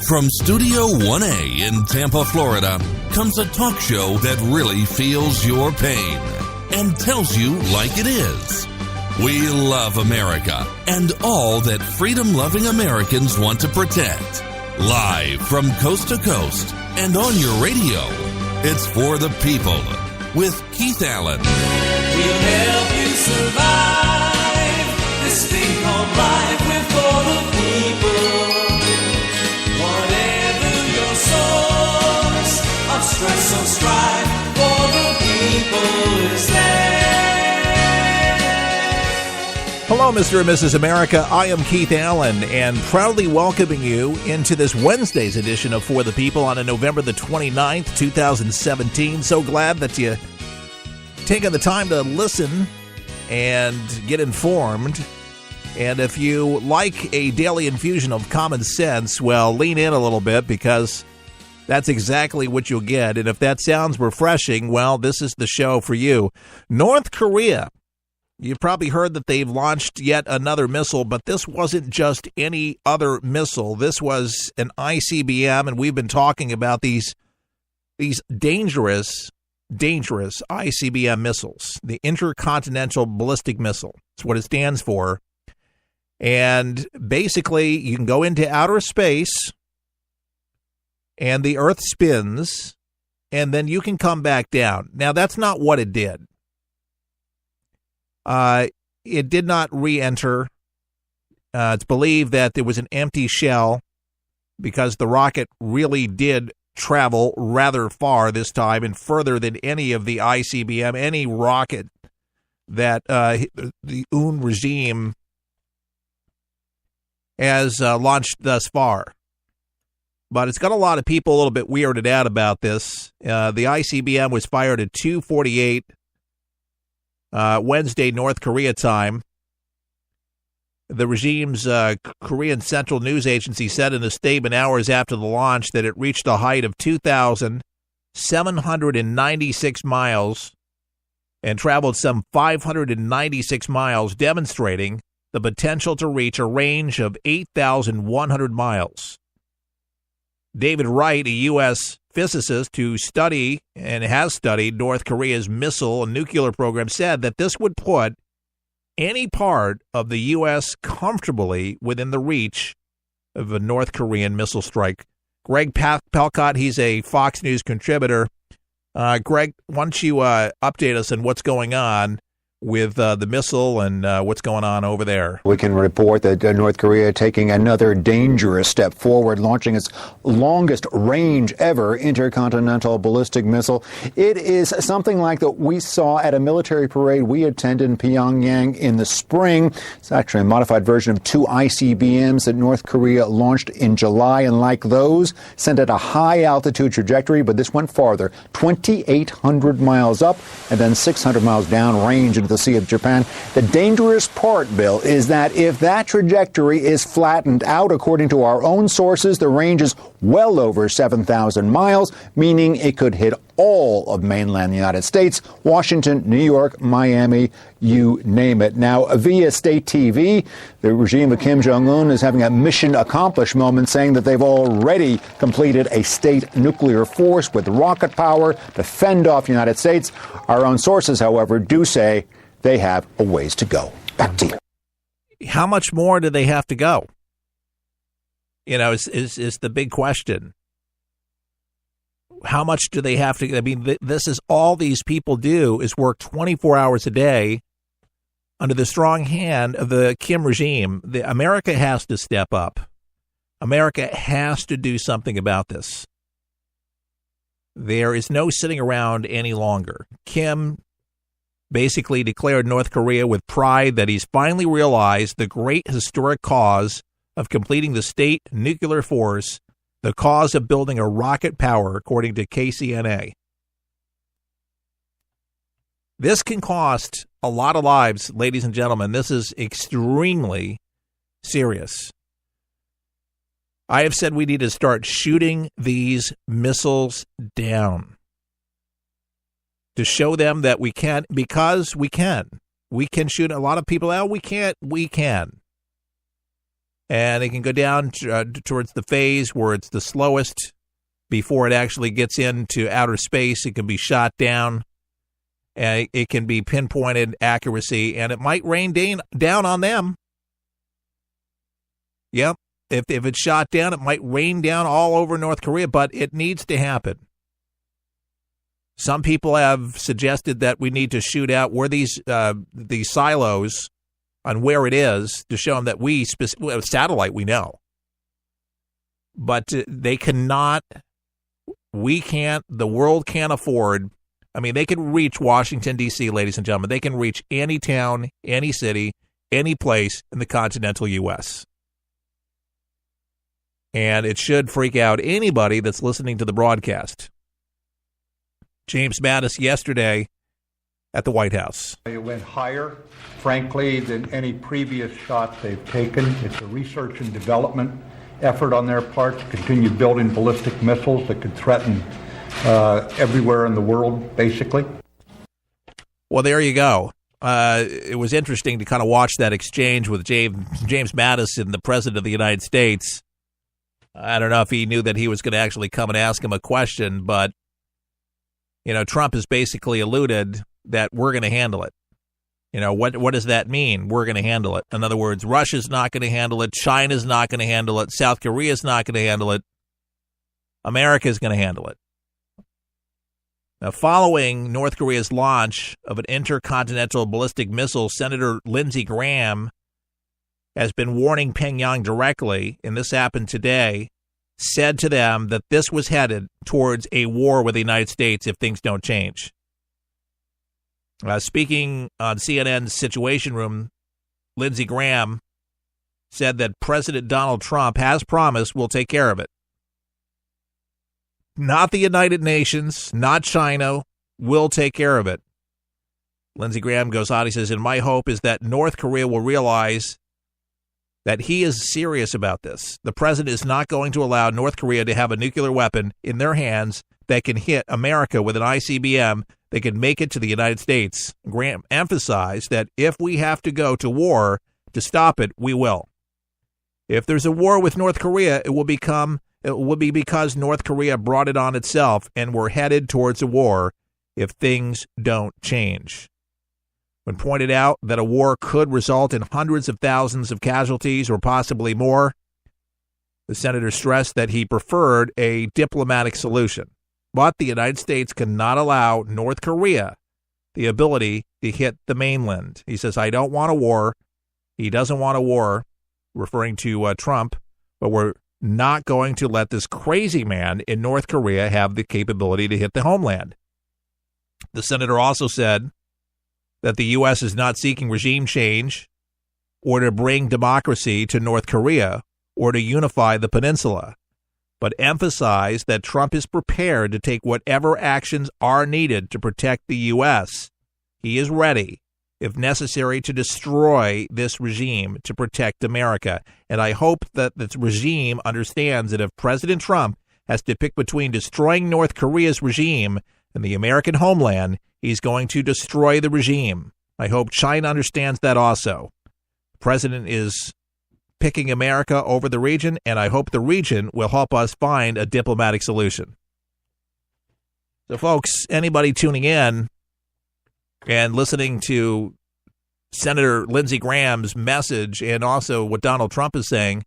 From Studio 1A in Tampa, Florida, comes a talk show that really feels your pain and tells you like it is. We love America and all that freedom-loving Americans want to protect. Live from coast to coast and on your radio, it's For the People with Keith Allen. We'll help you survive this thing called life. We're for the people. Whatever your source of stress or strife, for the people is there. Hello, Mr. and Mrs. America. I am Keith Allen, and proudly welcoming you into this Wednesday's edition of For the People on November the 29th, 2017. So glad that you taken the time to listen and get informed. And if you like a daily infusion of common sense, well, lean in a little bit because that's exactly what you'll get. And if that sounds refreshing, well, this is the show for you. North Korea. You've probably heard that they've launched yet another missile, but this wasn't just any other missile. This was an ICBM, and we've been talking about these dangerous ICBM missiles, the Intercontinental Ballistic Missile. That's what it stands for. And basically, you can go into outer space, and the Earth spins, and then you can come back down. Now, that's not what it did. It did not re-enter. It's believed that there was an empty shell because the rocket really did travel rather far this time and further than any of the ICBM, any rocket that the UN regime has launched thus far. But it's got a lot of people a little bit weirded out about this. The ICBM was fired at 2:48 Wednesday, North Korea time. The regime's Korean Central News Agency said in a statement hours after the launch that it reached a height of 2,796 miles and traveled some 596 miles, demonstrating the potential to reach a range of 8,100 miles. David Wright, a U.S. physicist who study and has studied North Korea's missile and nuclear program, said that this would put any part of the U.S. comfortably within the reach of a North Korean missile strike. Greg Palcott, he's a Fox News contributor. Greg, why don't you update us on what's going on with the missile and what's going on over there? We can report that North Korea taking another dangerous step forward, launching its longest range ever intercontinental ballistic missile. It is something like that we saw at a military parade we attended in Pyongyang in the spring. It's actually a modified version of two ICBMs that North Korea launched in July, and like those, sent at a high altitude trajectory, but this went farther, 2,800 miles up and then 600 miles down range into the Sea of Japan. The dangerous part, Bill, is that if that trajectory is flattened out, according to our own sources, the range is well over 7,000 miles, meaning it could hit all of mainland United States, Washington, New York, Miami, you name it. Now, via state TV, the regime of Kim Jong-un is having a mission accomplished moment, saying that they've already completed a state nuclear force with rocket power to fend off the United States. Our own sources, however, do say they have a ways to go. Back to you. How much more do they have to go? You know, is the big question. How much do they have to? I mean, this is all these people do is work 24 hours a day under the strong hand of the Kim regime. America has to step up. America has to do something about this. There is no sitting around any longer. Kim basically declared North Korea with pride that he's finally realized the great historic cause of completing the state nuclear force, the cause of building a rocket power, according to KCNA. This can cost a lot of lives, ladies and gentlemen. This is extremely serious. I have said we need to start shooting these missiles down to show them that we can, because we can. We can shoot a lot of people out. We can't. We can. and it can go down towards the phase where it's the slowest before it actually gets into outer space. It can be shot down, and it can be pinpointed accuracy, and it might rain down on them. Yep. If it's shot down, it might rain down all over North Korea, but it needs to happen. Some people have suggested that we need to shoot out where these silos on where it is to show them that satellite we know. But they cannot, we can't, the world can't afford. I mean, they can reach Washington, D.C., ladies and gentlemen. They can reach any town, any city, any place in the continental U.S. And it should freak out anybody that's listening to the broadcast. James Mattis yesterday at the White House. It went higher, frankly, than any previous shot they've taken. It's a research and development effort on their part to continue building ballistic missiles that could threaten everywhere in the world, basically. Well, there you go. It was interesting to kind of watch that exchange with James Mattis and the President of the United States. I don't know if he knew that he was going to actually come and ask him a question, but, you know, Trump has basically alluded that we're going to handle it. You know, what does that mean? We're going to handle it. In other words, Russia's not going to handle it. China's not going to handle it. South Korea's not going to handle it. America's going to handle it. Now, following North Korea's launch of an intercontinental ballistic missile, Senator Lindsey Graham has been warning Pyongyang directly, and this happened today, said to them that this was headed towards a war with the United States if things don't change. Speaking on CNN's Situation Room, Lindsey Graham said that President Donald Trump has promised we'll take care of it. Not the United Nations, not China, will take care of it. Lindsey Graham goes on, he says, and my hope is that North Korea will realize that he is serious about this. The president is not going to allow North Korea to have a nuclear weapon in their hands that can hit America with an ICBM that can make it to the United States. Graham emphasized that if we have to go to war to stop it, we will. If there's a war with North Korea, it will be because North Korea brought it on itself, and we're headed towards a war if things don't change. When pointed out that a war could result in hundreds of thousands of casualties or possibly more, the senator stressed that he preferred a diplomatic solution. But the United States cannot allow North Korea the ability to hit the mainland. He says, I don't want a war. He doesn't want a war, referring to Trump, but we're not going to let this crazy man in North Korea have the capability to hit the homeland. The senator also said that the U.S. is not seeking regime change or to bring democracy to North Korea or to unify the peninsula, but emphasized that Trump is prepared to take whatever actions are needed to protect the U.S. He is ready, if necessary, to destroy this regime to protect America. And I hope that this regime understands that if President Trump has to pick between destroying North Korea's regime and the American homeland, he's going to destroy the regime. I hope China understands that also. The president is picking America over the region, and I hope the region will help us find a diplomatic solution. So, folks, anybody tuning in and listening to Senator Lindsey Graham's message and also what Donald Trump is saying,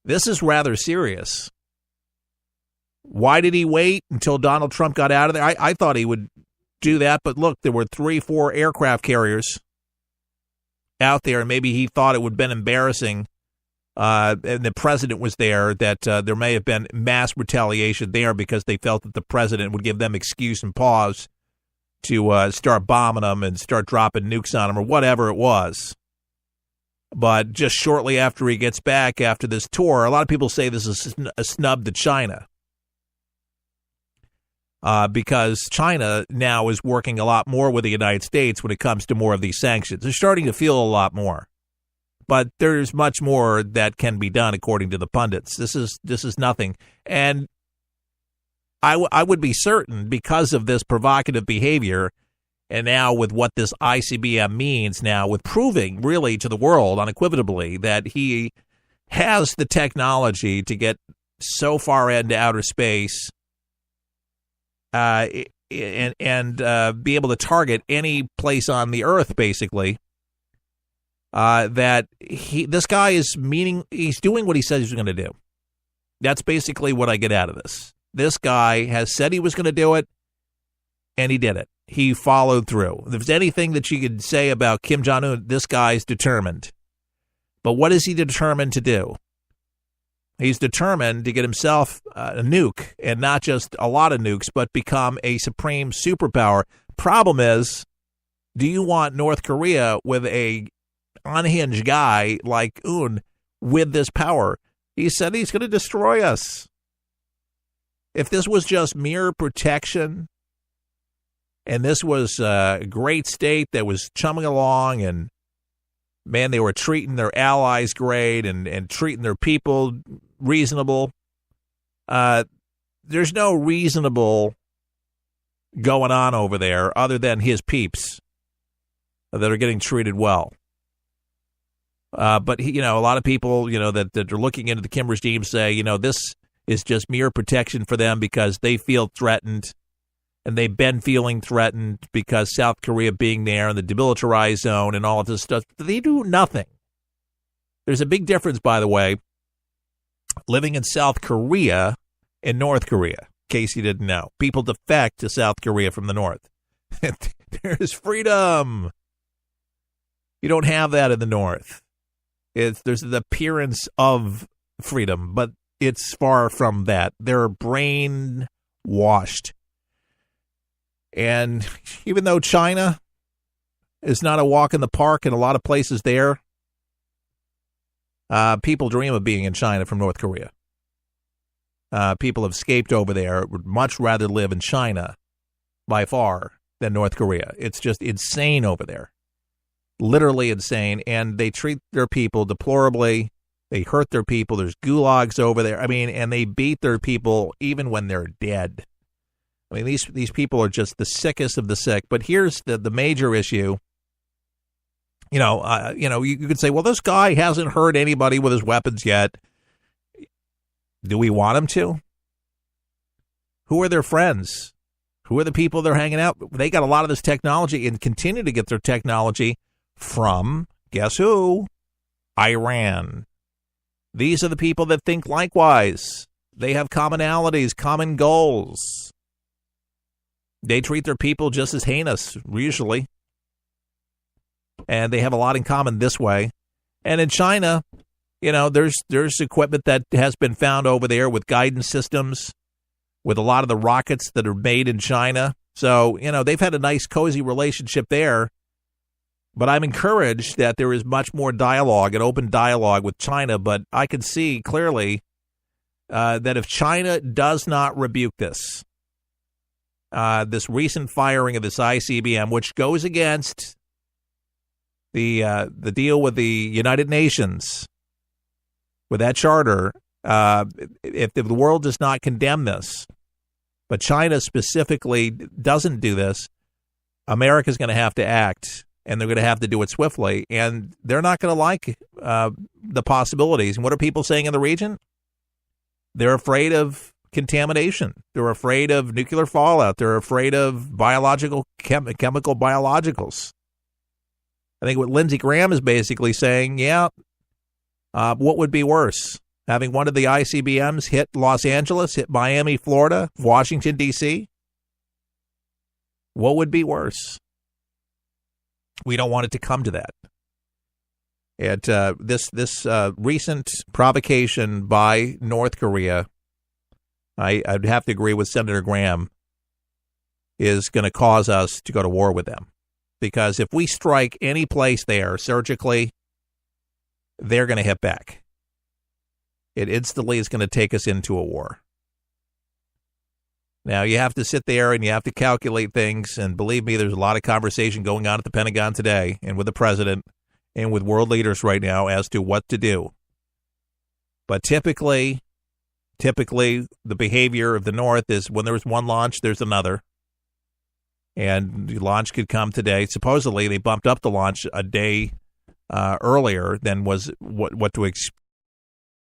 this is rather serious. Why did he wait until Donald Trump got out of there? I thought he would do that, but look, there were 3-4 aircraft carriers out there, and maybe he thought it would have been embarrassing, and the president was there, that there may have been mass retaliation there because they felt that the president would give them excuse and pause to start bombing them and start dropping nukes on them or whatever it was. But just shortly after he gets back after this tour, a lot of people say this is a snub to China. Because China now is working a lot more with the United States when it comes to more of these sanctions. They're starting to feel a lot more. But there's much more that can be done, according to the pundits. This is nothing. And I would be certain, because of this provocative behavior, and now with what this ICBM means now, with proving really to the world unequivocally that he has the technology to get so far into outer space and be able to target any place on the Earth, basically, that this guy is he's doing what he said he's going to do. That's basically what I get out of this. This guy has said he was going to do it, and he did it. He followed through. If there's anything that you could say about Kim Jong-un, this guy's determined. But what is he determined to do? He's determined to get himself a nuke, and not just a lot of nukes, but become a supreme superpower. Problem is, do you want North Korea with a unhinged guy like Un with this power? He said he's going to destroy us. If this was just mere protection, and this was a great state that was chumming along, and, man, they were treating their allies great and treating their people reasonable, there's no reasonable going on over there other than his peeps that are getting treated well. But, a lot of people, that are looking into the Kim regime say, this is just mere protection for them because they feel threatened, and they've been feeling threatened because South Korea being there and the demilitarized zone and all of this stuff. They do nothing. There's a big difference, by the way, living in South Korea and North Korea, in case you didn't know. People defect to South Korea from the North. There's freedom. You don't have that in the North. There's the appearance of freedom, but it's far from that. They're brainwashed. And even though China is not a walk in the park in a lot of places there, people dream of being in China from North Korea. People have escaped over there, would much rather live in China by far than North Korea. It's just insane over there. Literally insane, and they treat their people deplorably. They hurt their people. There's gulags over there. And they beat their people even when they're dead. These people are just the sickest of the sick. But here's the major issue. You could say, well, this guy hasn't hurt anybody with his weapons yet. Do we want him to? Who are their friends? Who are the people they're hanging out? They got a lot of this technology and continue to get their technology from, guess who? Iran. These are the people that think likewise. They have commonalities, common goals. They treat their people just as heinous, usually. And they have a lot in common this way. And in China, there's equipment that has been found over there with guidance systems, with a lot of the rockets that are made in China. So, they've had a nice, cozy relationship there. But I'm encouraged that there is much more dialogue and open dialogue with China. But I can see clearly that if China does not rebuke this recent firing of this ICBM, which goes against the deal with the United Nations, with that charter, if the world does not condemn this, but China specifically doesn't do this, America's going to have to act, and they're going to have to do it swiftly, and they're not going to like the possibilities. And what are people saying in the region? They're afraid of contamination. They're afraid of nuclear fallout. They're afraid of chemical biologicals. I think what Lindsey Graham is basically saying, what would be worse? Having one of the ICBMs hit Los Angeles, hit Miami, Florida, Washington, D.C.? What would be worse? We don't want it to come to that. This recent provocation by North Korea, I'd have to agree with Senator Graham, is going to cause us to go to war with them. Because if we strike any place there surgically, they're going to hit back. It instantly is going to take us into a war. Now, you have to sit there and you have to calculate things. And believe me, there's a lot of conversation going on at the Pentagon today and with the president and with world leaders right now as to what to do. But typically, the behavior of the North is when there's one launch, there's another. And the launch could come today. Supposedly, they bumped up the launch a day earlier than was what to